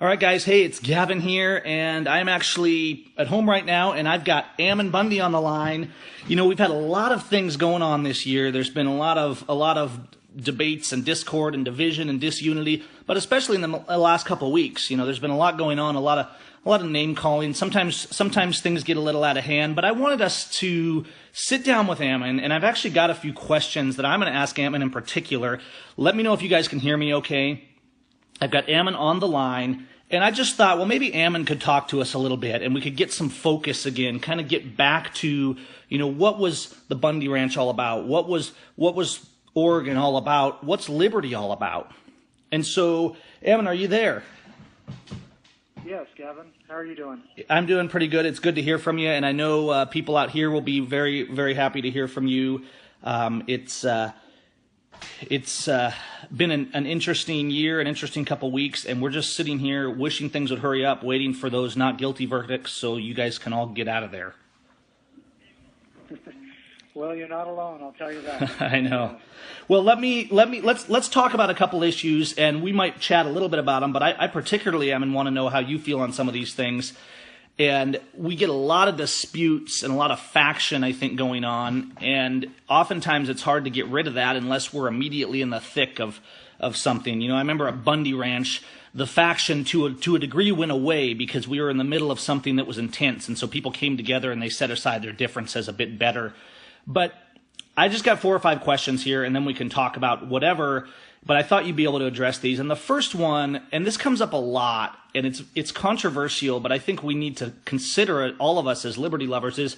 All right, guys. Hey, it's Gavin here, and I'm actually at home right now, and I've got Ammon Bundy on the line. You know, we've had a lot of things going on this year. There's been a lot of debates and discord and division and disunity, but especially in the last couple of weeks, you know, there's been a lot going on, a lot of name calling. Sometimes things get a little out of hand, but I wanted us to sit down with Ammon, and I've actually got a few questions that I'm going to ask Ammon in particular. Let me know if you guys can hear me okay. I've got Ammon on the line, and I just thought, well, maybe Ammon could talk to us a little bit, and we could get some focus again, kind of get back to, you know, what was the Bundy Ranch all about? What was Oregon all about? What's liberty all about? And so, Ammon, are you there? Yes, Gavin. How are you doing? I'm doing pretty good. It's good to hear from you, and I know people out here will be very, very happy to hear from you. It's been an interesting year, an interesting couple weeks, and we're just sitting here wishing things would hurry up, waiting for those not guilty verdicts so you guys can all get out of there. Well, you're not alone, I'll tell you that. I know. Well, let's talk about a couple issues, and we might chat a little bit about them, but I particularly want to know how you feel on some of these things. And we get a lot of disputes and a lot of faction, I think, going on. And oftentimes it's hard to get rid of that unless we're immediately in the thick of something. You know, I remember at Bundy Ranch, the faction to a degree went away because we were in the middle of something that was intense. And so people came together and they set aside their differences a bit better. But I just got 4 or 5 questions here, and then we can talk about whatever. But I thought you'd be able to address these. And the first one, and this comes up a lot, and it's controversial, but I think we need to consider it, all of us as liberty lovers, is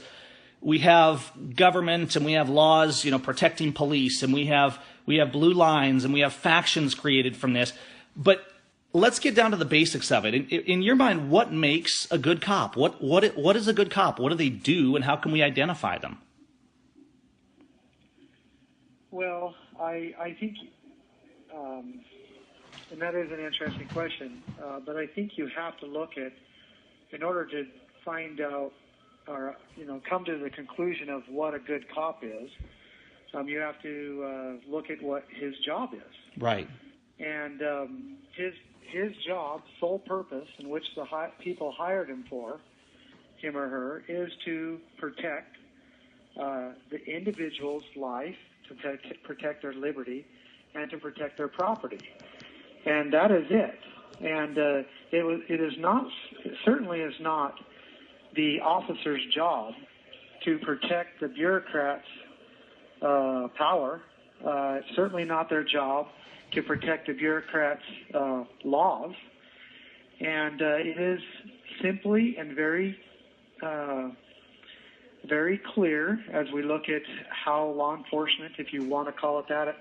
we have government and we have laws, you know, protecting police, and we have blue lines, and we have factions created from this. But let's get down to the basics of it. In your mind, what makes a good cop? What is a good cop? What do they do, and how can we identify them? Well, I think, and that is an interesting question, but I think you have to look at, in order to find out or, you know, come to the conclusion of what a good cop is, you have to look at what his job is. Right. And his job, sole purpose, in which the people hired him for, him or her, is to protect the individual's life, to protect their liberty, and to protect their property. And that is it. And it certainly is not the officer's job to protect the bureaucrats' power. It's certainly not their job to protect the bureaucrats' laws. And it is simply and very clear as we look at how law enforcement, if you want to call it that,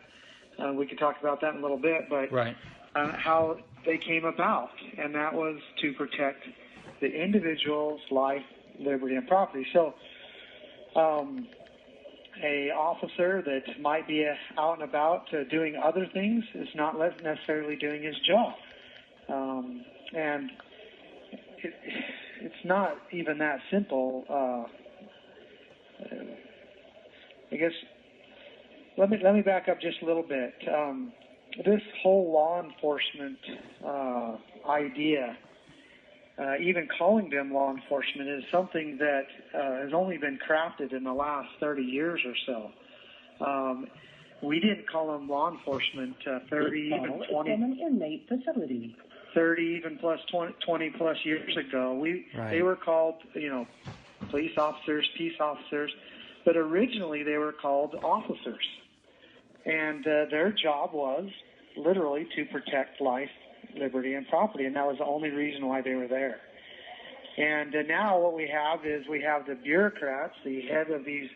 we could talk about that in a little bit, but right. How they came about, and that was to protect the individual's life, liberty, and property. So a officer that might be out and about doing other things is not necessarily doing his job. And it's not even that simple. I guess let me back up just a little bit. This whole law enforcement idea, even calling them law enforcement, is something that has only been crafted in the last 30 years or so. We didn't call them law enforcement 30, even 20, in an inmate facility. 30, even plus 20 plus years ago. They were called, you know, police officers, peace officers, but originally they were called officers. And their job was literally to protect life, liberty, and property, and that was the only reason why they were there. And now what we have is we have the bureaucrats, the head of these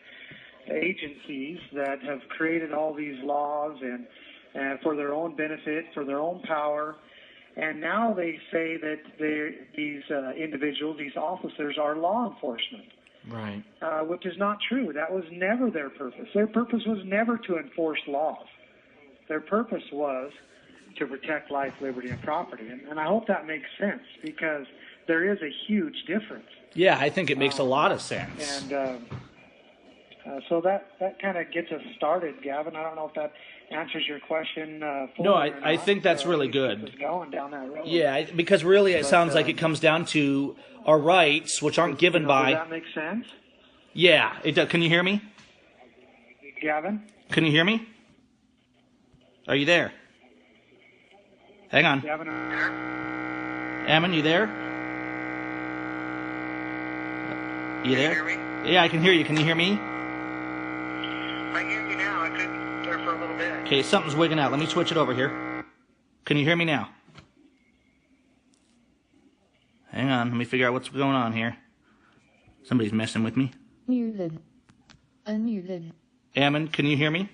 agencies that have created all these laws and for their own benefit, for their own power. And now they say that these individuals, these officers, are law enforcement. Right. Which is not true. That was never their purpose. Their purpose was never to enforce laws. Their purpose was to protect life, liberty, and property. And I hope that makes sense, because there is a huge difference. Yeah, I think it makes a lot of sense. And so that kind of gets us started, Gavin. I don't know if that answers your question. No, I think that's really good. Going down that road. Yeah, because really it sounds like it comes down to our rights, which aren't given by... Does that make sense? Yeah, it does. Can you hear me? Gavin? Can you hear me? Are you there? Hang on. Gavin? Ammon, you there? You there? Can you hear me? Yeah, I can hear you. Can you hear me? I hear you now. I couldn't there for a little bit. Okay, something's wigging out. Let me switch it over here. Can you hear me now? Hang on. Let me figure out what's going on here. Somebody's messing with me. Muted. Unmuted. Ammon, can you hear me?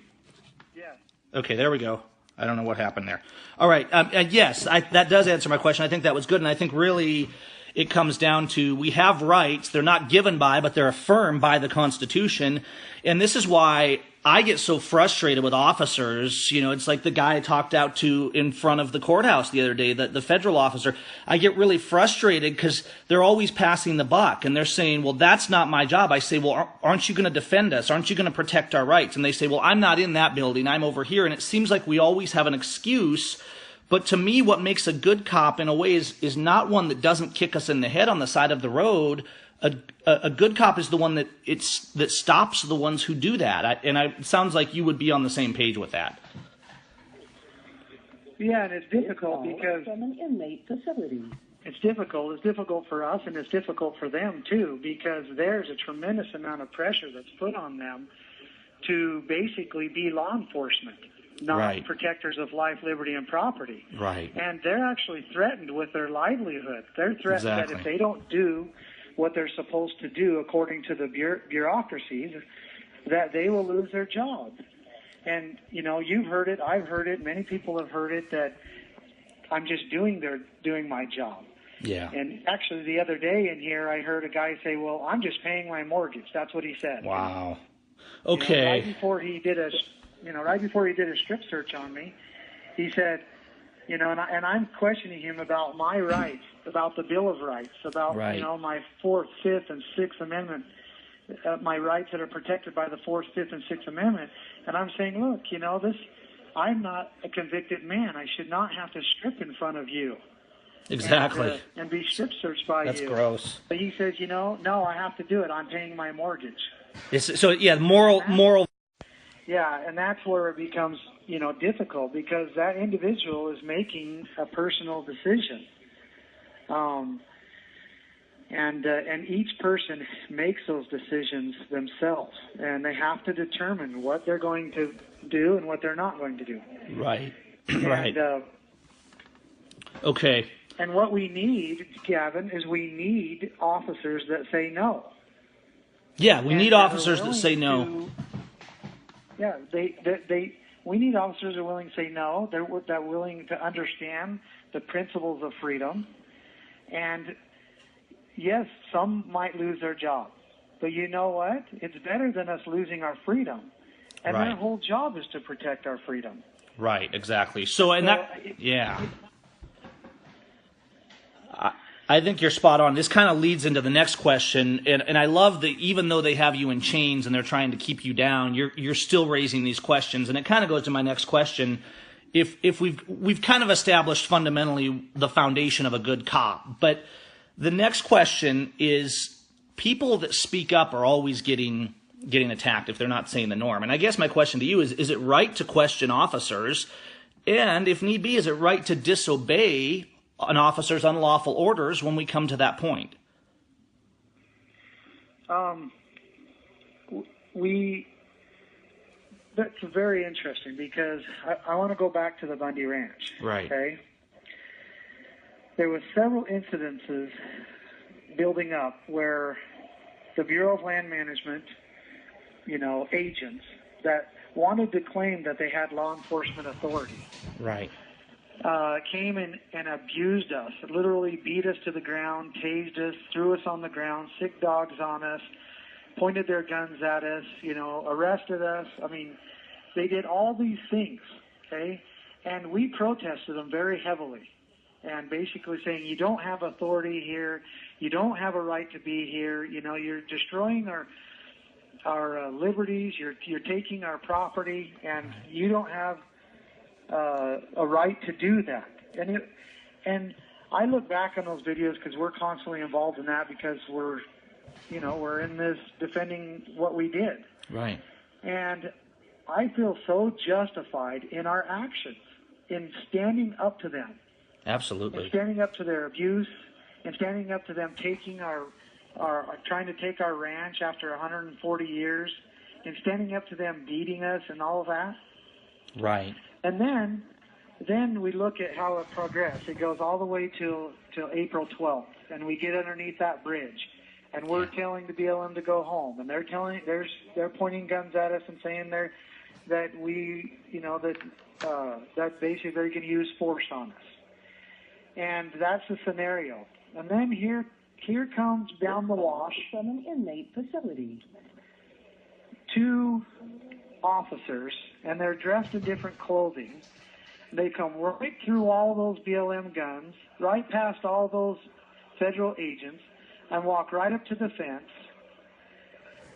Yes. Okay, there we go. I don't know what happened there. All right. Yes, that does answer my question. I think that was good. And I think really it comes down to we have rights. They're not given by, but they're affirmed by the Constitution. And this is why I get so frustrated with officers. You know, it's like the guy I talked out to in front of the courthouse the other day, the federal officer. I get really frustrated because they're always passing the buck and they're saying, well, that's not my job. I say, well, aren't you going to defend us? Aren't you going to protect our rights? And they say, well, I'm not in that building. I'm over here. And it seems like we always have an excuse. But to me, what makes a good cop in a way is not one that doesn't kick us in the head on the side of the road. A good cop is the one that stops the ones who do that. It sounds like you would be on the same page with that. Yeah, and it's difficult because from an inmate facility. It's difficult. It's difficult for us, and it's difficult for them too, because there's a tremendous amount of pressure that's put on them to basically be law enforcement, not Right. protectors of life, liberty, and property. Right. And they're actually threatened with their livelihood. They're threatened that Exactly. if they don't do what they're supposed to do according to the bureaucracies, that they will lose their job. And, you know, you've heard it, I've heard it, many people have heard it, that I'm just doing my job. Yeah. And actually the other day in here I heard a guy say, well, I'm just paying my mortgage. That's what he said. Wow. You know, Okay. right before he did a strip search on me, he said, you know, and I'm questioning him about my rights, about the Bill of Rights, about, Right. you know, my 4th, 5th, and 6th Amendment, my rights that are protected by the 4th, 5th, and 6th Amendment. And I'm saying, look, you know, I'm not a convicted man. I should not have to strip in front of you. Exactly. And be strip searched by That's you. gross. But he says, you know, no, I have to do it. I'm paying my mortgage. So yeah, moral. Yeah, and that's where it becomes, you know, difficult because that individual is making a personal decision. And each person makes those decisions themselves, and they have to determine what they're going to do and what they're not going to do. Right. Right. And, Okay. and what we need, Gavin, is we need officers that say no. Yeah, we And need that are officers that willing say no. Yeah, we need officers that are willing to say no. They're willing to understand the principles of freedom. And yes, some might lose their job. But you know what? It's better than us losing our freedom. And Right. their whole job is to protect our freedom. Right, exactly. So, yeah. I think you're spot on. This kind of leads into the next question, and I love that even though they have you in chains and they're trying to keep you down, you're still raising these questions, and it kind of goes to my next question. If we've kind of established fundamentally the foundation of a good cop, but the next question is people that speak up are always getting attacked if they're not saying the norm. And I guess my question to you is it right to question officers? And if need be, is it right to disobey an officer's unlawful orders when we come to that point? That's very interesting because I want to go back to the Bundy Ranch. Right. Okay. There were several incidences building up where the Bureau of Land Management, you know, agents that wanted to claim that they had law enforcement authority. Right. Came and abused us, literally beat us to the ground, tased us, threw us on the ground, sick dogs on us, pointed their guns at us, you know, arrested us. I mean, they did all these things, okay? And we protested them very heavily and basically saying, you don't have authority here, you don't have a right to be here, you know, you're destroying our liberties. You're taking our property, and you don't have a right to do that. And I look back on those videos because we're constantly involved in that because we're in this defending what we did. Right. And I feel so justified in our actions, in standing up to them. Absolutely. And standing up to their abuse, and standing up to them taking our trying to take our ranch after 140 years, and standing up to them beating us and all of that. Right. And then we look at how it progressed. It goes all the way till April 12th, and we get underneath that bridge, and we're telling the BLM to go home, and they're pointing guns at us and saying that basically they're going to use force on us, and that's the scenario. And then here comes down the wash From an inmate facility. 2 officers, and they're dressed in different clothing. They come right through all those BLM guns, right past all those federal agents, and walk right up to the fence.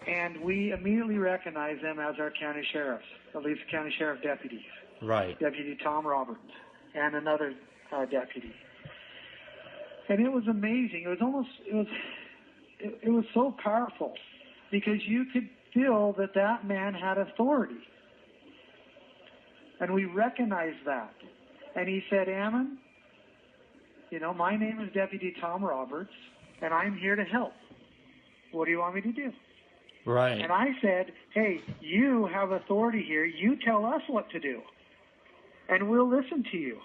And we immediately recognize them as our county sheriffs, at least county sheriff deputies. Right. Deputy Tom Roberts and another deputy. And it was amazing. It was so powerful because you could feel that man had authority. And we recognized that. And he said, Ammon, my name is Deputy Tom Roberts, and I'm here to help. What do you want me to do? Right. And I said, hey, you have authority here. You tell us what to do, and we'll listen to you.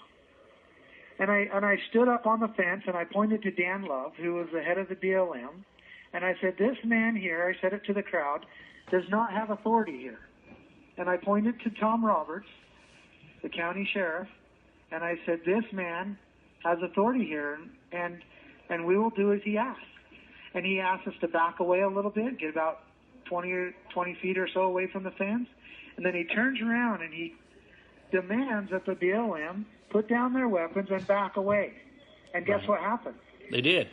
And I stood up on the fence, and I pointed to Dan Love, who was the head of the BLM, and I said, this man here, I said it to the crowd, does not have authority here. And I pointed to Tom Roberts, the county sheriff, and I said, this man has authority here, and we will do as he asks. And he asked us to back away a little bit, get about 20 feet or so away from the fence, and then he turns around and he demands that the BLM put down their weapons and back away. And guess what happened? They did.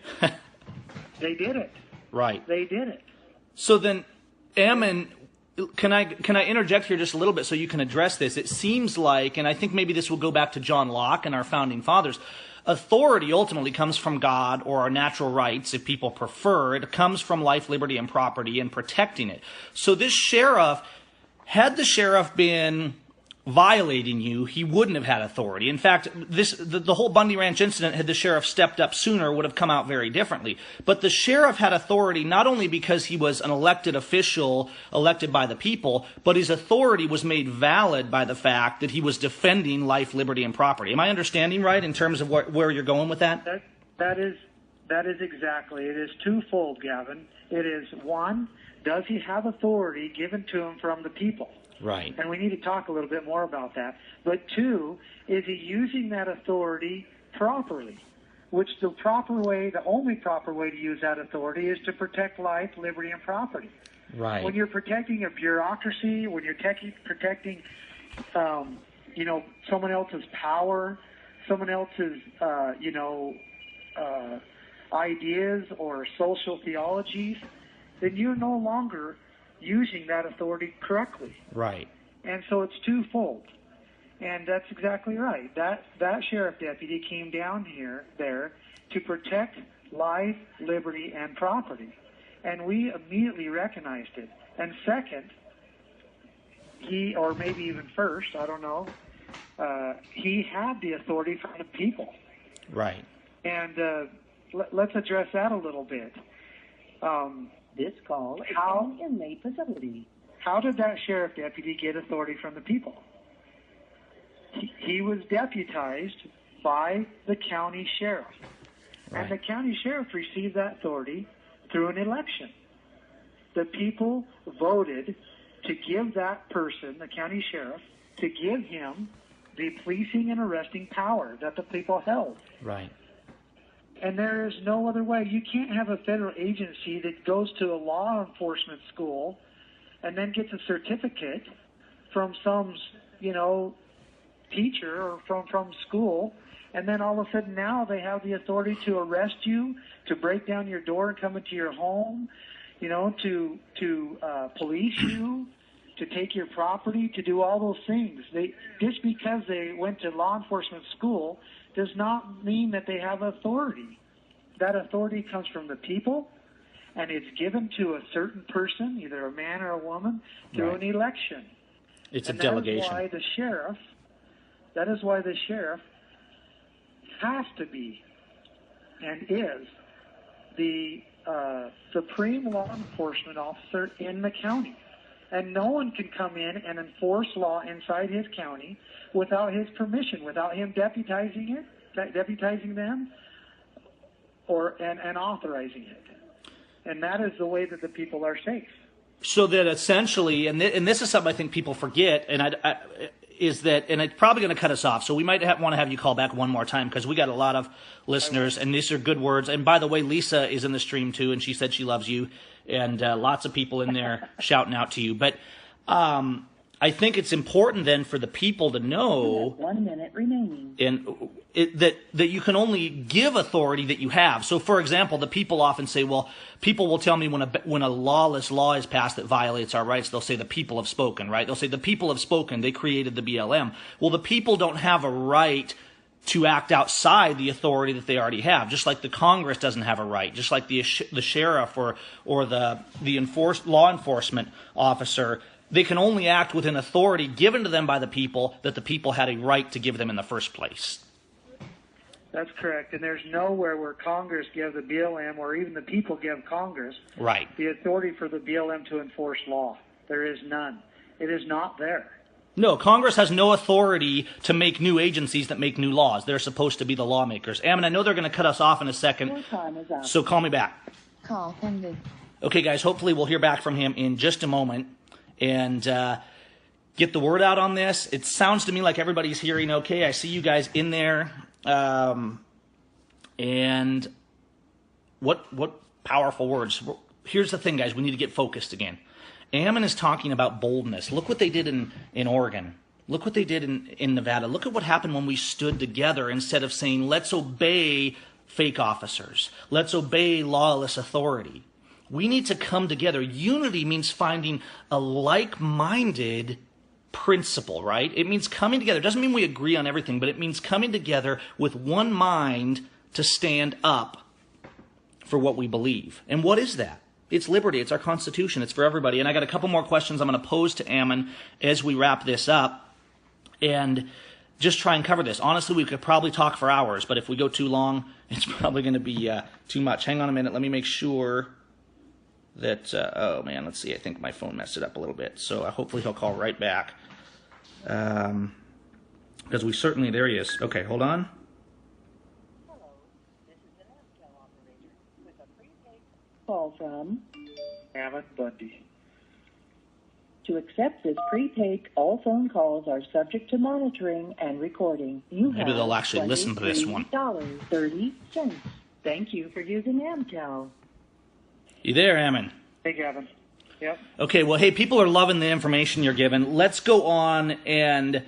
They did it. Right. They did it. So then, Ammon, can I interject here just a little bit so you can address this? It seems like, and I think maybe this will go back to John Locke and our founding fathers, authority ultimately comes from God or our natural rights, if people prefer. It comes from life, liberty, and property and protecting it. So this sheriff, had the sheriff been violating you, he wouldn't have had authority. In fact, the whole Bundy Ranch incident, had the sheriff stepped up sooner, would have come out very differently. But the sheriff had authority not only because he was an elected official, elected by the people, but his authority was made valid by the fact that he was defending life, liberty, and property. Am I understanding right in terms of where you're going with that? That is exactly. It is twofold, Gavin. It is, one, does he have authority given to him from the people? Right. And we need to talk a little bit more about that. But 2, is he using that authority properly? Which the only proper way to use that authority is to protect life, liberty, and property. Right. When you're protecting a bureaucracy, when you're protecting, someone else's power, someone else's, ideas or social theologies, then you're no longer using that authority correctly. Right. And so it's twofold. And that's exactly right. That sheriff deputy came down there to protect life, liberty, and property. And we immediately recognized it. And second, or maybe even first, I don't know, he had the authority from the people. Right. And let's address that a little bit. This call is from an inmate facility. How did that sheriff deputy get authority from the people? He was deputized by the county sheriff. Right. And the county sheriff received that authority through an election. The people voted to give that person, the county sheriff, to give him the policing and arresting power that the people held. Right. And there is no other way. You can't have a federal agency that goes to a law enforcement school and then gets a certificate from some, teacher or from school, and then all of a sudden now they have the authority to arrest you, to break down your door and come into your home, to police you, to take your property, to do all those things. Just because they went to law enforcement school does not mean that they have authority. That authority comes from the people, and it's given to a certain person, either a man or a woman, through an election. It's a delegation. That is why the sheriff has to be and is the supreme law enforcement officer in the county. And no one can come in and enforce law inside his county without his permission, without him deputizing them and authorizing it. And that is the way that the people are safe. So that essentially, and this is something I think people forget, and is that, and it's probably going to cut us off, so we might want to have you call back one more time, because we got a lot of listeners, and these are good words. And by the way, Lisa is in the stream too, and she said she loves you, and lots of people in there shouting out to you. But I think it's important then for the people to know 1 minute remaining, and that you can only give authority that you have. So, for example, the people often say, well, people will tell me when a lawless law is passed that violates our rights, they'll say the people have spoken, right? They'll say the people have spoken. They created the BLM. Well, the people don't have a right to act outside the authority that they already have, just like the Congress doesn't have a right, just like the sheriff or the law enforcement officer. They can only act within authority given to them by the people that the people had a right to give them in the first place. That's correct. And there's nowhere where Congress gives the BLM, or even the people give Congress, the authority for the BLM to enforce law. There is none. It is not there. No, Congress has no authority to make new agencies that make new laws. They're supposed to be the lawmakers. Ammon, I know they're going to cut us off in a second, your time is up. So call me back. Call Bundy. Okay, guys, hopefully we'll hear back from him in just a moment and get the word out on this. It sounds to me like everybody's hearing okay. I see you guys in there. And what powerful words. Here's the thing, guys. We need to get focused again. Ammon is talking about boldness. Look what they did in Oregon. Look what they did in Nevada. Look at what happened when we stood together instead of saying, let's obey fake officers. Let's obey lawless authority. We need to come together. Unity means finding a like-minded principle, right? It means coming together. It doesn't mean we agree on everything, but it means coming together with one mind to stand up for what we believe. And what is that? It's liberty. It's our Constitution. It's for everybody. And I got a couple more questions I'm going to pose to Ammon as we wrap this up and just try and cover this. Honestly, we could probably talk for hours, but if we go too long, it's probably going to be too much. Hang on a minute. Let me make sure that, oh man, let's see. I think my phone messed it up a little bit. So hopefully he'll call right back. Because we certainly, there he is. Okay, hold on. Hello, this is an Amtel operator with a prepaid call from Ammon, Bundy. To accept this prepaid, all phone calls are subject to monitoring and recording. Maybe they'll actually listen to this one. $23.30. Thank you for using Amtel. You there, Ammon? Hey, Gavin. Yep. Okay, well, hey, people are loving the information you're giving. Let's go on and,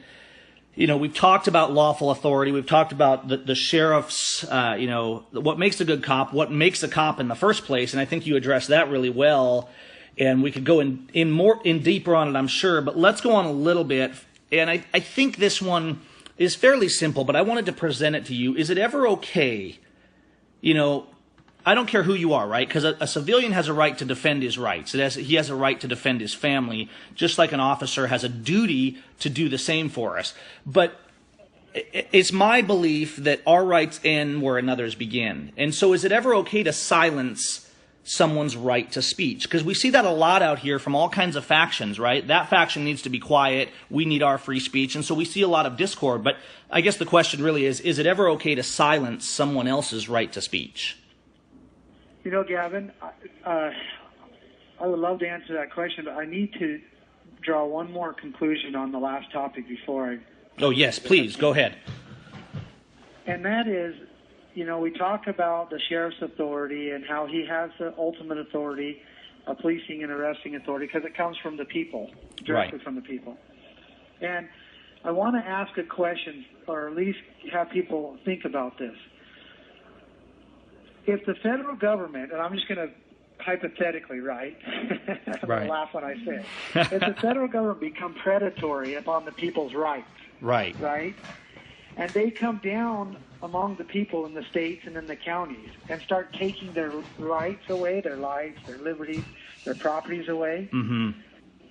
we've talked about lawful authority. We've talked about the sheriff's, what makes a good cop, what makes a cop in the first place, and I think you addressed that really well. And we could go in deeper on it, I'm sure, but let's go on a little bit. And I think this one is fairly simple, but I wanted to present it to you. Is it ever okay, I don't care who you are, right? Because a civilian has a right to defend his rights. He has a right to defend his family, just like an officer has a duty to do the same for us. But it's my belief that our rights end where another's begin. And so is it ever okay to silence someone's right to speech? Because we see that a lot out here from all kinds of factions, right? That faction needs to be quiet. We need our free speech. And so we see a lot of discord. But I guess the question really is it ever okay to silence someone else's right to speech? Gavin, I would love to answer that question, but I need to draw one more conclusion on the last topic before I... Oh, yes, please, go ahead. And that is, we talk about the sheriff's authority and how he has the ultimate authority, policing and arresting authority, because it comes from the people, directly from the people. And I want to ask a question, or at least have people think about this. If the federal government, and I'm just going to hypothetically, right? I'm Right. gonna laugh when I say it. If the federal government become predatory upon the people's rights, Right. right? And they come down among the people in the states and in the counties and start taking their rights away, their lives, their liberties, their properties away. Mm-hmm.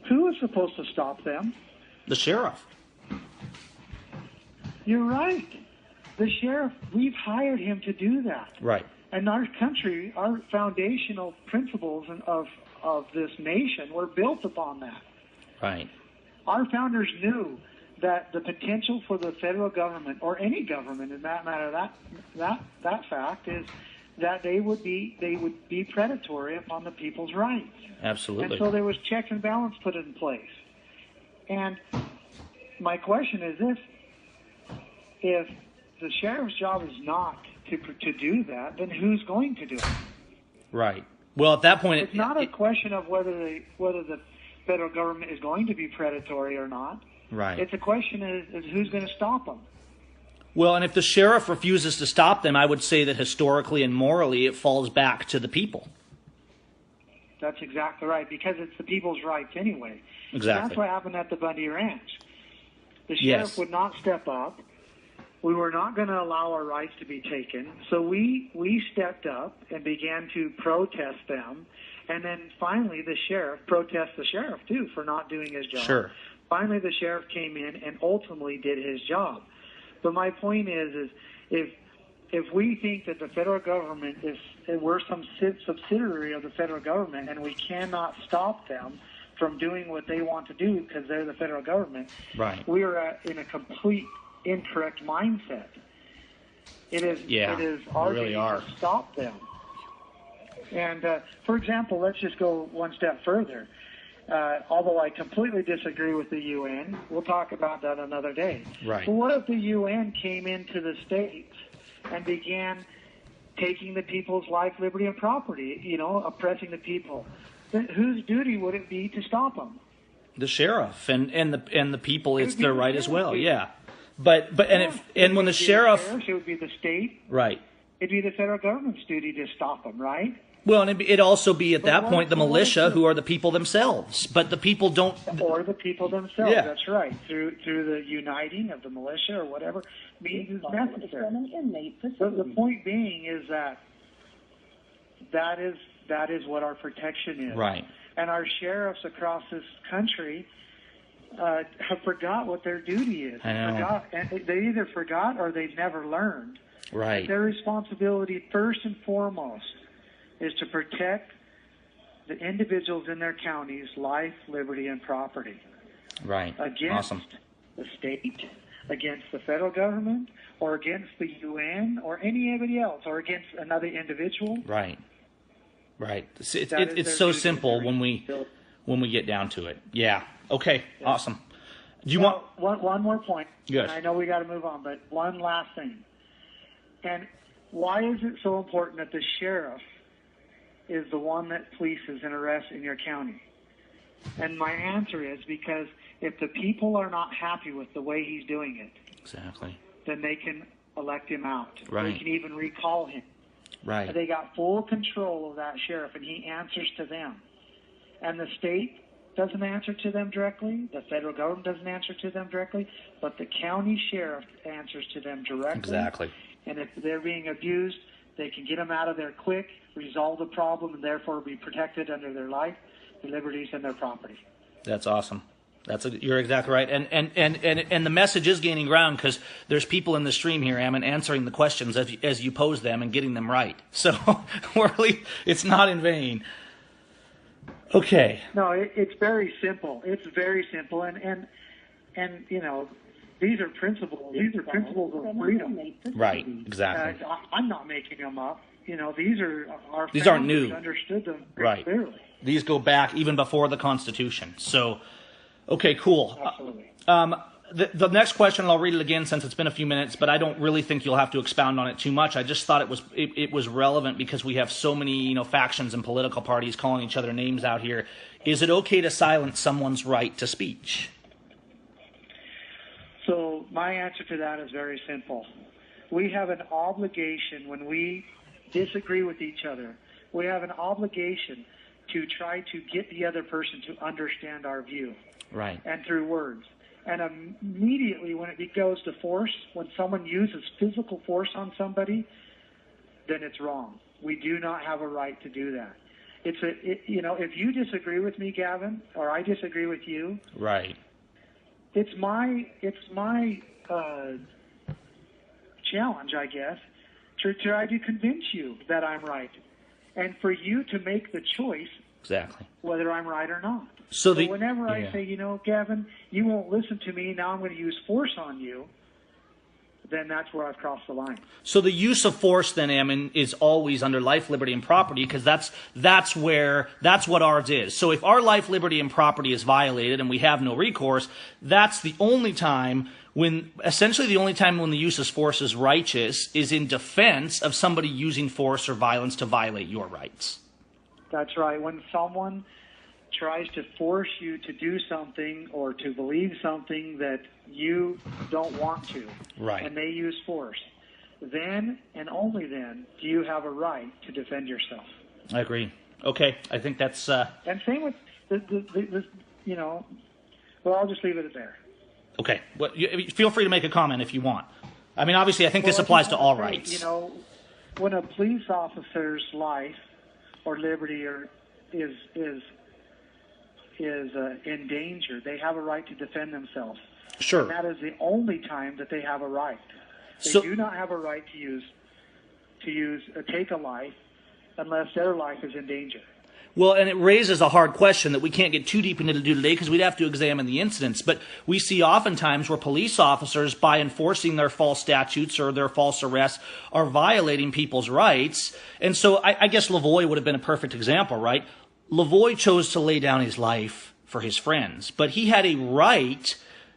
Who is supposed to stop them? The sheriff. You're right. The sheriff, we've hired him to do that. Right. And our country, our foundational principles of this nation were built upon that. Right. Our founders knew that the potential for the federal government, or any government in that matter, that fact is that they would be predatory upon the people's rights. Absolutely. And so there was checks and balance put in place. And my question is this: if the sheriff's job is not to do that, then who's going to do it? Right. Well, at that point, It's not a question of whether the federal government is going to be predatory or not. Right. It's a question is who's going to stop them. Well, and if the sheriff refuses to stop them, I would say that historically and morally it falls back to the people. That's exactly right, because it's the people's rights anyway. Exactly. That's what happened at the Bundy Ranch. The sheriff Yes. would not step up. We were not going to allow our rights to be taken. So we stepped up and began to protest them. And then finally the sheriff, protest the sheriff too for not doing his job. Sure. Finally the sheriff came in and ultimately did his job. But my point is if we think that the federal government we're some subsidiary of the federal government and we cannot stop them from doing what they want to do because they're the federal government, Right. we are in a complete incorrect mindset. It is our really duty are. to stop them. And for example, let's just go one step further. Although I completely disagree with the UN, we'll talk about that another day. Right. But what if the UN came into the states and began taking the people's life, liberty, and property, oppressing the people? Then whose duty would it be to stop them? The sheriff and the people, it's be their the right as sheriff. well. Yeah. But when the sheriff, It would be the state. right. It'd be the federal government's duty to stop them, right? Well, and it'd also be at that what- point the but what militia, if- who are the people themselves. But the people don't. Or the people themselves. Yeah. That's right. Through the uniting of the militia or whatever means is necessary. From an inmate The facility. point being is that is what our protection is. Right. And our sheriffs across this country have forgot what their duty is. I know. They either forgot or they've never learned. Right. Their responsibility, first and foremost, is to protect the individuals in their counties' life, liberty, and property Right. against Awesome. the state, against the federal government, or against the UN, or anybody else, or against another individual. Right. Right. It's That is it's their so duty, simple their when we get down to it. Yeah. Okay. Awesome. Do you want? One more point? Yes. And I know we got to move on, but one last thing. And why is it so important that the sheriff is the one that polices and arrests in your county? And my answer is because if the people are not happy with the way he's doing it, Exactly. then they can elect him out. Right. They can even recall him. Right. They got full control of that sheriff, and he answers to them. And the state doesn't answer to them directly. The federal government doesn't answer to them directly. But the county sheriff answers to them directly. Exactly. And if they're being abused, they can get them out of there quick, resolve the problem, and therefore be protected under their life, their liberties, and their property. That's awesome. You're exactly right. And the message is gaining ground because there's people in the stream here, Ammon, answering the questions as you pose them and getting them right. So it's not in vain. Okay. No, it's very simple. It's very simple, and these are principles. These are principles of freedom. Right. Exactly. I'm not making them up. These are our These aren't founders new. Understood them Right. clearly. These go back even before the Constitution. So, okay, cool. Absolutely. The next question, and I'll read it again since it's been a few minutes, but I don't really think you'll have to expound on it too much. I just thought it was relevant because we have so many factions and political parties calling each other names out here. Is it okay to silence someone's right to speech? So my answer to that is very simple. We have an obligation when we disagree with each other we have an obligation to try to get the other person to understand our view. Right. And through words. And immediately when it goes to force, when someone uses physical force on somebody, then it's wrong. We do not have a right to do that. If you disagree with me, Gavin, or I disagree with you, right, it's my challenge, I guess, to try to convince you that I'm right, and for you to make the choice exactly whether I'm right or not. So whenever I say, Gavin, you won't listen to me, now I'm going to use force on you, then that's where I've crossed the line. So the use of force, then, Ammon, is always under life, liberty, and property, because that's what ours is. So if our life, liberty, and property is violated and we have no recourse, that's the only time when the use of force is righteous is in defense of somebody using force or violence to violate your rights. That's right. When someone tries to force you to do something or to believe something that you don't want to, right, and they use force, then and only then do you have a right to defend yourself. I agree. Okay, I think that's... And same with, well, I'll just leave it at there. Okay, well, feel free to make a comment if you want. I mean, obviously, I think this applies to all rights. When a police officer's life or liberty is in danger, they have a right to defend themselves. Sure. And that is the only time that they have a right. They do not have a right to take a life unless their life is in danger. Well, and it raises a hard question that we can't get too deep into today because we'd have to examine the incidents. But we see oftentimes where police officers, by enforcing their false statutes or their false arrests, are violating people's rights. And so I guess Lavoie would have been a perfect example, right? Lavoie chose to lay down his life for his friends, but he had a right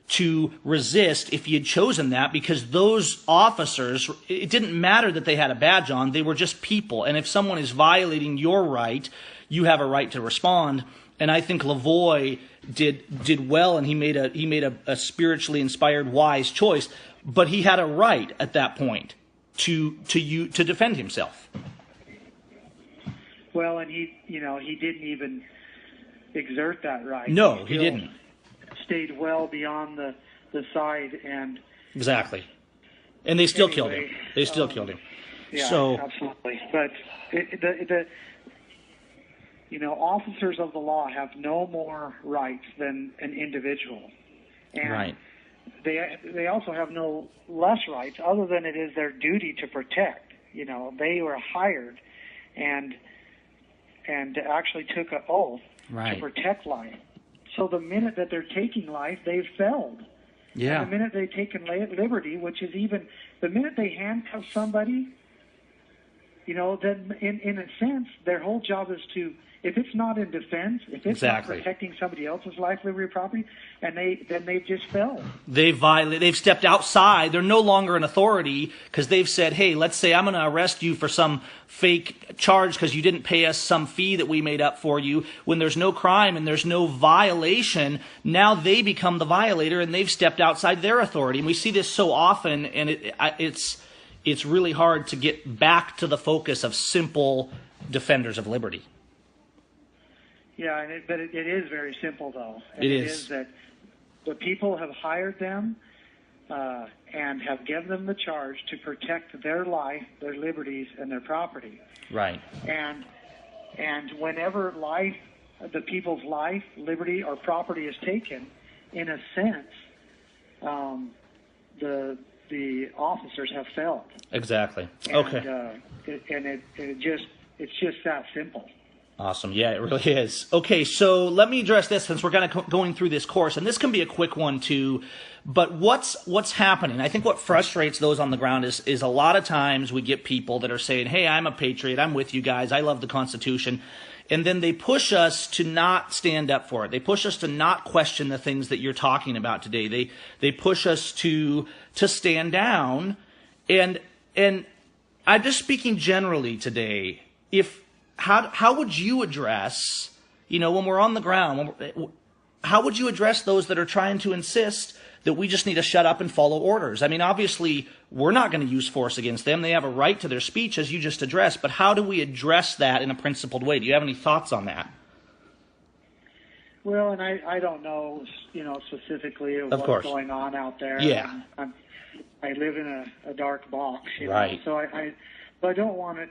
to resist if he had chosen that, because those officers, it didn't matter that they had a badge on, they were just people. And if someone is violating your right, you have a right to respond. And I think Lavoie did well, and he made a spiritually inspired, wise choice. But he had a right at that point to defend himself. Well, and he didn't even exert that right. No, he didn't. Stayed well beyond the side, and exactly. And they still killed him. They still killed him. Yeah, so, absolutely. But officers of the law have no more rights than an individual, and right. They also have no less rights, other than it is their duty to protect. They were hired and actually took an oath right. to protect life. So the minute that they're taking life, they've failed. Yeah. And the minute they've taken liberty, which is even the minute they handcuff somebody, then in a sense, their whole job is to, if it's not in defense, if it's not protecting somebody else's life, liberty, or property, then they've just failed. They've stepped outside. They're no longer an authority because they've said, hey, let's say I'm going to arrest you for some fake charge because you didn't pay us some fee that we made up for you. When there's no crime and there's no violation, now they become the violator and they've stepped outside their authority. And we see this so often, and it's really hard to get back to the focus of simple defenders of liberty. Yeah, but it is very simple, though. And it is that the people have hired them and have given them the charge to protect their life, their liberties, and their property. Right. And whenever the people's life, liberty, or property is taken, in a sense, the officers have failed. Exactly. And, okay. It's just that simple. Awesome. Yeah, it really is. Okay, so let me address this since we're going through this course, and this can be a quick one too. But what's happening? I think what frustrates those on the ground is a lot of times we get people that are saying, "Hey, I'm a patriot. I'm with you guys. I love the Constitution," and then they push us to not stand up for it. They push us to not question the things that you're talking about today. They push us to stand down, and I'm just speaking generally today. How would you address, when we're on the ground, how would you address those that are trying to insist that we just need to shut up and follow orders. I mean, obviously, we're not going to use force against them. They have a right to their speech, as you just addressed. But how do we address that in a principled way? Do you have any thoughts on that? Well, and I don't know, specifically of what's course. going on out there. Yeah. I live in a dark box, Right. So I don't want to,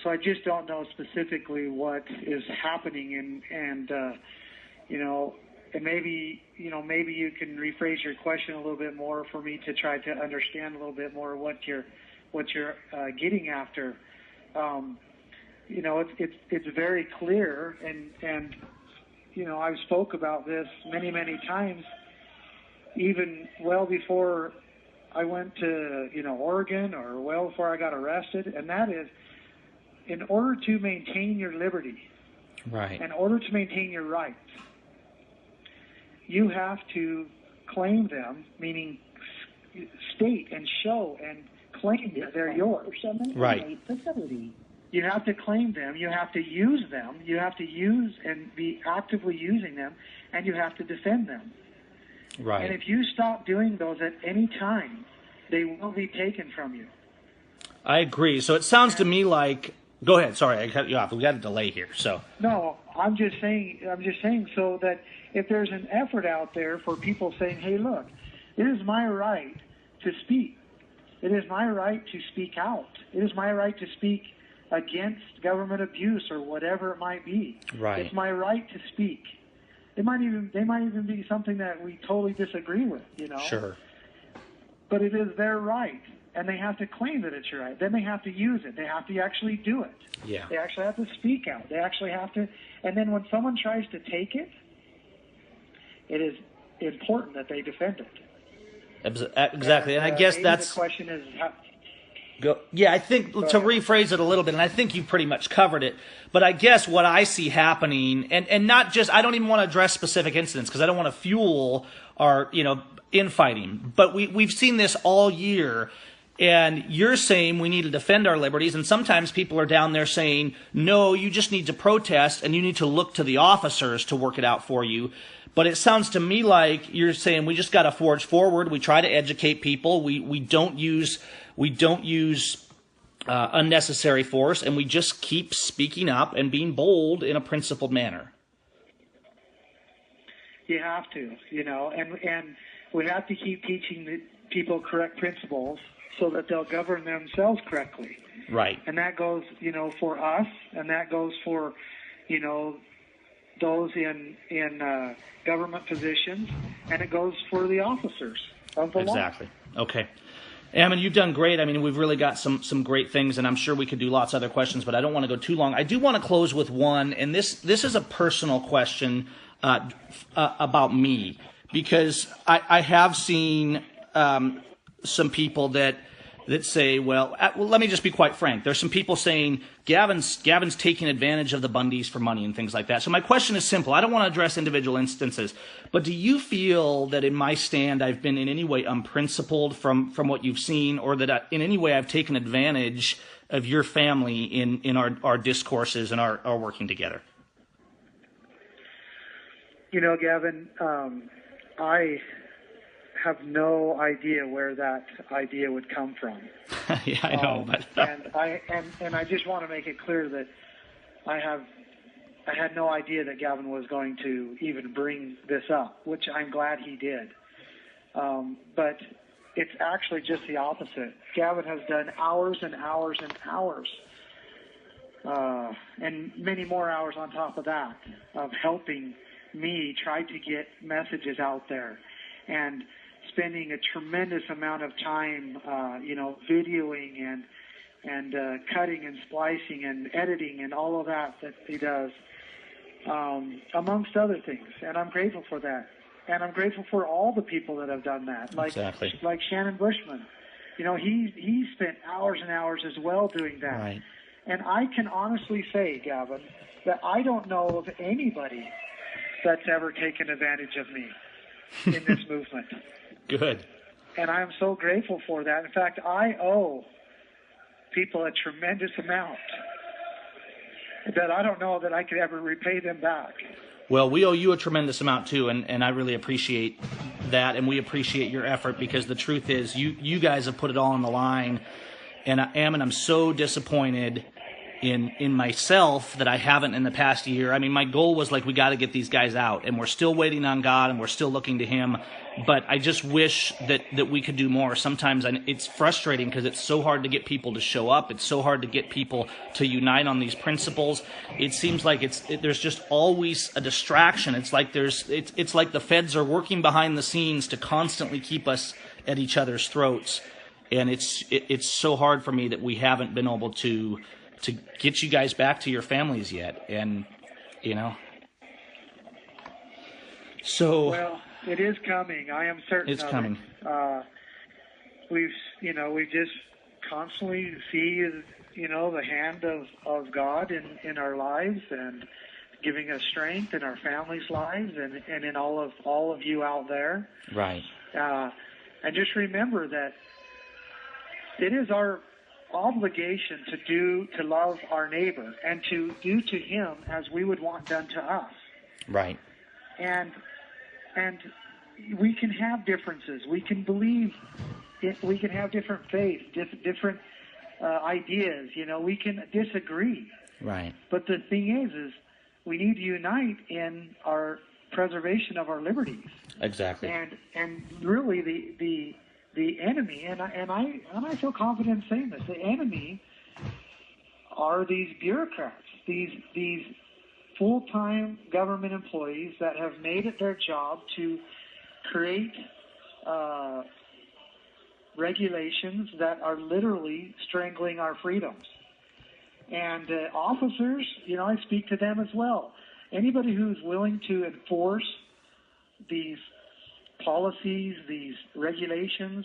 so I just don't know specifically what is happening, and maybe you can rephrase your question a little bit more for me to try to understand a little bit more what you're getting after. It's very clear, and I've spoke about this many times, even well before I went to Oregon, or well before I got arrested, and that is, in order to maintain your liberty, right, in order to maintain your rights, you have to claim them, meaning state and show and claim that they're yours. right. You have to claim them, you have to use them, you have to use and be actively using them, and you have to defend them. Right. And if you stop doing those at any time, they will be taken from you. I agree. So it sounds to me like... Go ahead. Sorry, I cut you off. We got a delay here. So no, I'm just saying so that if there's an effort out there for people saying, "Hey, look, it is my right to speak. It is my right to speak out. It is my right to speak against government abuse or whatever it might be. Right. It's my right to speak." They might even be something that we totally disagree with, Sure. But it is their right, and they have to claim that it's your right. Then they have to use it. They have to actually do it. Yeah. They actually have to speak out. They actually have to. And then when someone tries to take it, it is important that they defend it. Exactly. And I guess that's... the question is... I think to rephrase it a little bit, and I think you pretty much covered it, but I guess what I see happening, and not just, I don't even want to address specific incidents because I don't want to fuel our, infighting, but we've seen this all year, and you're saying we need to defend our liberties, and sometimes people are down there saying, no, you just need to protest, and you need to look to the officers to work it out for you. But it sounds to me like you're saying we just got to forge forward. We try to educate people. We don't use unnecessary force, and we just keep speaking up and being bold in a principled manner. You have to, and we have to keep teaching the people correct principles so that they'll govern themselves correctly. Right. And that goes, for us, and that goes for, those in government positions, and it goes for the officers of the law. Exactly. Okay. Ammon, you've done great. I mean, we've really got some great things, and I'm sure we could do lots of other questions, but I don't want to go too long. I do want to close with one, and this is a personal question about me, because I have seen some people that say, well, let me just be quite frank. There's some people saying Gavin's taking advantage of the Bundys for money and things like that. So my question is simple. I don't want to address individual instances, but do you feel that in my stand I've been in any way unprincipled from what you've seen, or that in any way I've taken advantage of your family in our discourses and our working together? Gavin, I have no idea where that idea would come from. Yeah, I know. But and I just want to make it clear that I had no idea that Gavin was going to even bring this up, which I'm glad he did. But it's actually just the opposite. Gavin has done hours and hours and hours, and many more hours on top of that, of helping me try to get messages out there, and spending a tremendous amount of time, videoing and cutting and splicing and editing and all of that he does, amongst other things. And I'm grateful for that. And I'm grateful for all the people that have done that, like Shannon Bushman. He spent hours and hours as well doing that. Right. And I can honestly say, Gavin, that I don't know of anybody that's ever taken advantage of me in this movement. Good. And I'm so grateful for that. In fact, I owe people a tremendous amount that I don't know that I could ever repay them back. Well, we owe you a tremendous amount too, and I really appreciate that, and we appreciate your effort, because the truth is you guys have put it all on the line, and Ammon, I'm so disappointed in myself that I haven't in the past year. I mean, my goal was like, we got to get these guys out, and we're still waiting on God, and we're still looking to Him, but I just wish that we could do more. Sometimes it's frustrating because it's so hard to get people to show up. It's so hard to get people to unite on these principles. It seems like there's just always a distraction. It's like it's like the feds are working behind the scenes to constantly keep us at each other's throats, and it's so hard for me that we haven't been able to get you guys back to your families yet, and so. Well, it is coming. I am certain it's coming. We just constantly see, the hand of God in our lives, and giving us strength in our families' lives, and in all of you out there. Right. And just remember that it is our obligation to love our neighbor and to do to him as we would want done to us. Right. And we can have differences. We can believe. We can have different faiths, different ideas. We can disagree. Right. But the thing is we need to unite in our preservation of our liberties. Exactly. And really the enemy, and I feel confident in saying this, the enemy are these bureaucrats, these full-time government employees that have made it their job to create regulations that are literally strangling our freedoms. And officers, I speak to them as well. Anybody who's willing to enforce these policies, these regulations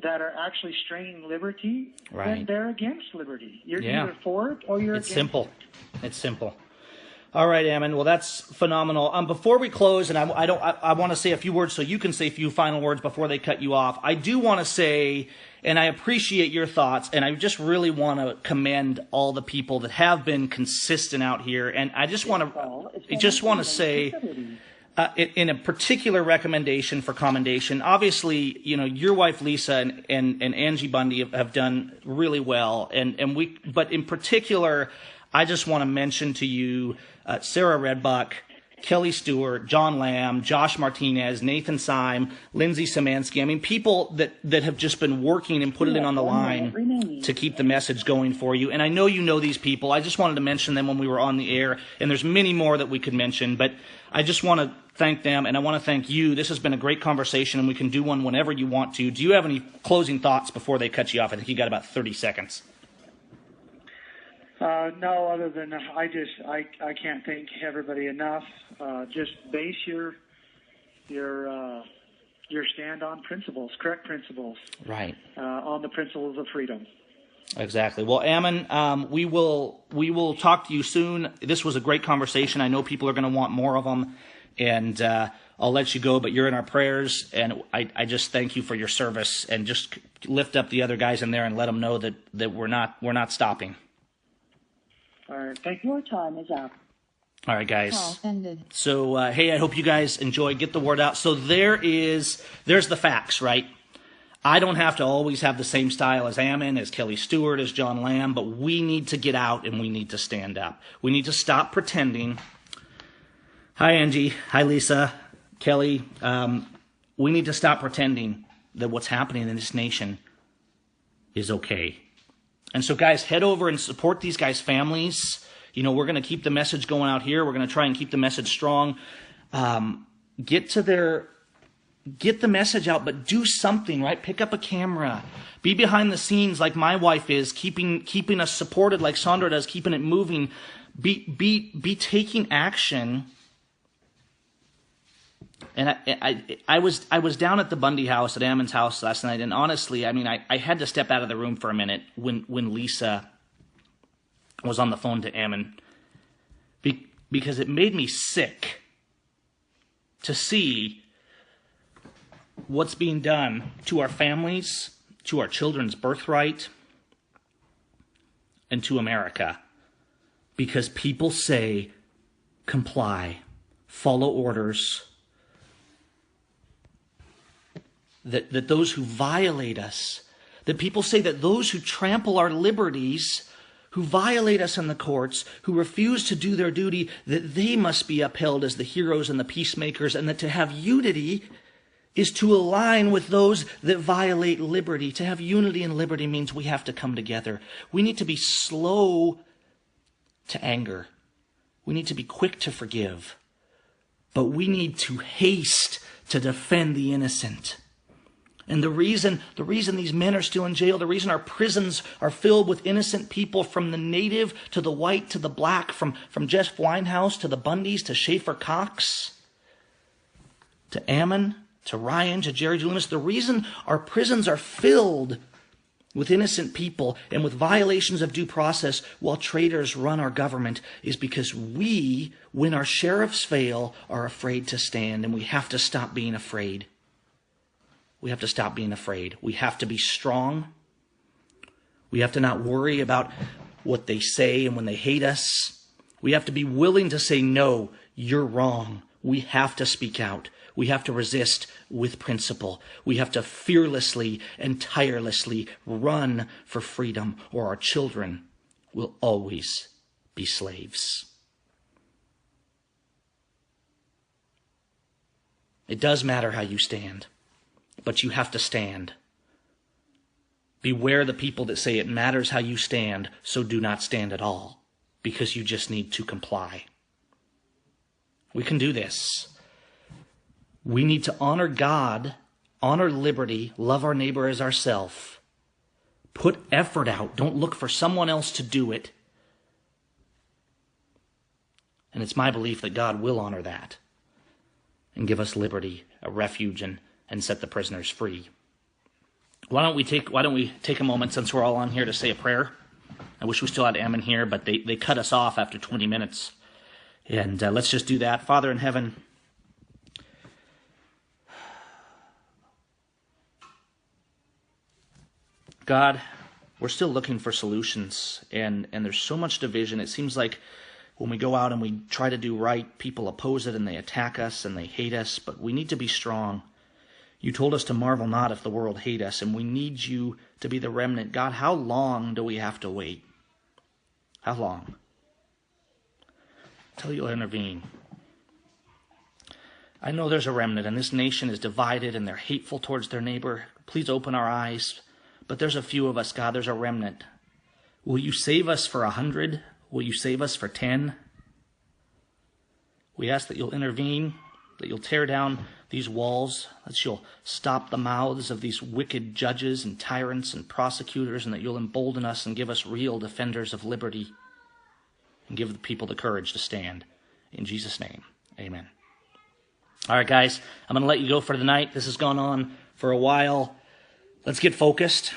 that are actually straining liberty, right, then they're against liberty. You're either for it or you're against it. It's simple. All right, Ammon. Well, that's phenomenal. Before we close, and I want to say a few words so you can say a few final words before they cut you off. I do want to say, and I appreciate your thoughts, and I just really want to commend all the people that have been consistent out here. And I just want to say, in a particular recommendation for commendation, obviously, your wife Lisa and Angie Bundy have done really well, but in particular, I just want to mention to you Sarah Redbuck, Kelly Stewart, John Lamb, Josh Martinez, Nathan Syme, Lindsay Samansky. I mean, people that have just been working and put it in on the line to keep the message going for you. And I know you know these people. I just wanted to mention them when we were on the air. And there's many more that we could mention. But I just want to thank them, and I want to thank you. This has been a great conversation, and we can do one whenever you want to. Do you have any closing thoughts before they cut you off? I think you got about 30 seconds. No, other than I can't thank everybody enough. Just base your stand on principles, correct principles, right? On the principles of freedom. Exactly. Well, Ammon, we will talk to you soon. This was a great conversation. I know people are going to want more of them, and I'll let you go. But you're in our prayers, and I just thank you for your service, and just lift up the other guys in there and let them know that we're not stopping. All right. Thank you. Your time is up. All right, guys. Call ended. So, hey, I hope you guys enjoy. Get the word out. So there's the facts, right? I don't have to always have the same style as Ammon, as Kelly Stewart, as John Lamb, but we need to get out and we need to stand up. We need to stop pretending. Hi, Angie. Hi, Lisa. Kelly. We need to stop pretending that what's happening in this nation is okay. And so, guys, head over and support these guys' families. We're going to keep the message going out here. We're going to try and keep the message strong. Get the message out, but do something, right? Pick up a camera. Be behind the scenes like my wife is, keeping us supported like Sandra does, keeping it moving. Be taking action. And I was down at the Bundy house, at Ammon's house last night, and honestly, I mean, I had to step out of the room for a minute when Lisa was on the phone to Ammon, because it made me sick to see what's being done to our families, to our children's birthright, and to America, because people say comply. follow orders, that those who violate us, that people say that those who trample our liberties, who violate us in the courts, who refuse to do their duty, that they must be upheld as the heroes and the peacemakers, and that to have unity is to align with those that violate liberty. To have unity and liberty means we have to come together. We need to be slow to anger. We need to be quick to forgive. But we need to haste to defend the innocent. And the reason these men are still in jail, the reason our prisons are filled with innocent people, from the native to the white to the black, from Jeff Winehouse to the Bundys to Schaefer Cox, to Ammon, to Ryan, to Jerry Loomis, the reason our prisons are filled with innocent people and with violations of due process while traitors run our government is because we, when our sheriffs fail, are afraid to stand, and we have to stop being afraid. We have to stop being afraid. We have to be strong. We have to not worry about what they say and when they hate us. We have to be willing to say, no, you're wrong. We have to speak out. We have to resist with principle. We have to fearlessly and tirelessly run for freedom, or our children will always be slaves. It does matter how you stand, but you have to stand. Beware the people that say it matters how you stand, so do not stand at all, because you just need to comply. We can do this. We need to honor God, honor liberty, love our neighbor as ourselves. Put effort out. Don't look for someone else to do it. And it's my belief that God will honor that and give us liberty, a refuge, and set the prisoners free. Why don't we take a moment, since we're all on here, to say a prayer? I wish we still had Ammon here, but they cut us off after 20 minutes. And let's just do that. Father in heaven, God, we're still looking for solutions, and there's so much division. It seems like when we go out and we try to do right, people oppose it and they attack us and they hate us, but we need to be strong. You told us to marvel not if the world hate us, and we need you to be the remnant. God, how long do we have to wait? How long? Until you'll intervene. I know there's a remnant, and this nation is divided and they're hateful towards their neighbor. Please open our eyes. But there's a few of us, God. There's a remnant. Will you save us for 100? Will you save us for 10? We ask that you'll intervene, that you'll tear down these walls, that you'll stop the mouths of these wicked judges and tyrants and prosecutors, and that you'll embolden us and give us real defenders of liberty, and give the people the courage to stand. In Jesus' name, amen. All right, guys, I'm going to let you go for the night. This has gone on for a while. Let's get focused.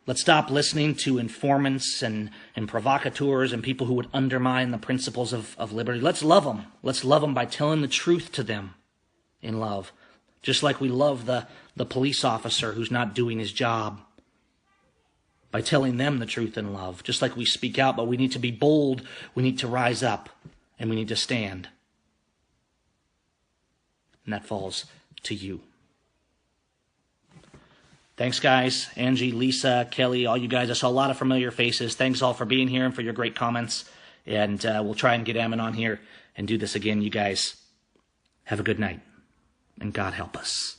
Let's stop listening to informants and provocateurs and people who would undermine the principles of liberty. Let's love them. Let's love them by telling the truth to them in love. Just like we love the police officer who's not doing his job, by telling them the truth in love. Just like we speak out, but we need to be bold. We need to rise up, and we need to stand. And that falls to you. Thanks, guys. Angie, Lisa, Kelly, all you guys. I saw a lot of familiar faces. Thanks all for being here and for your great comments. And we'll try and get Ammon on here and do this again, you guys. Have a good night, and God help us.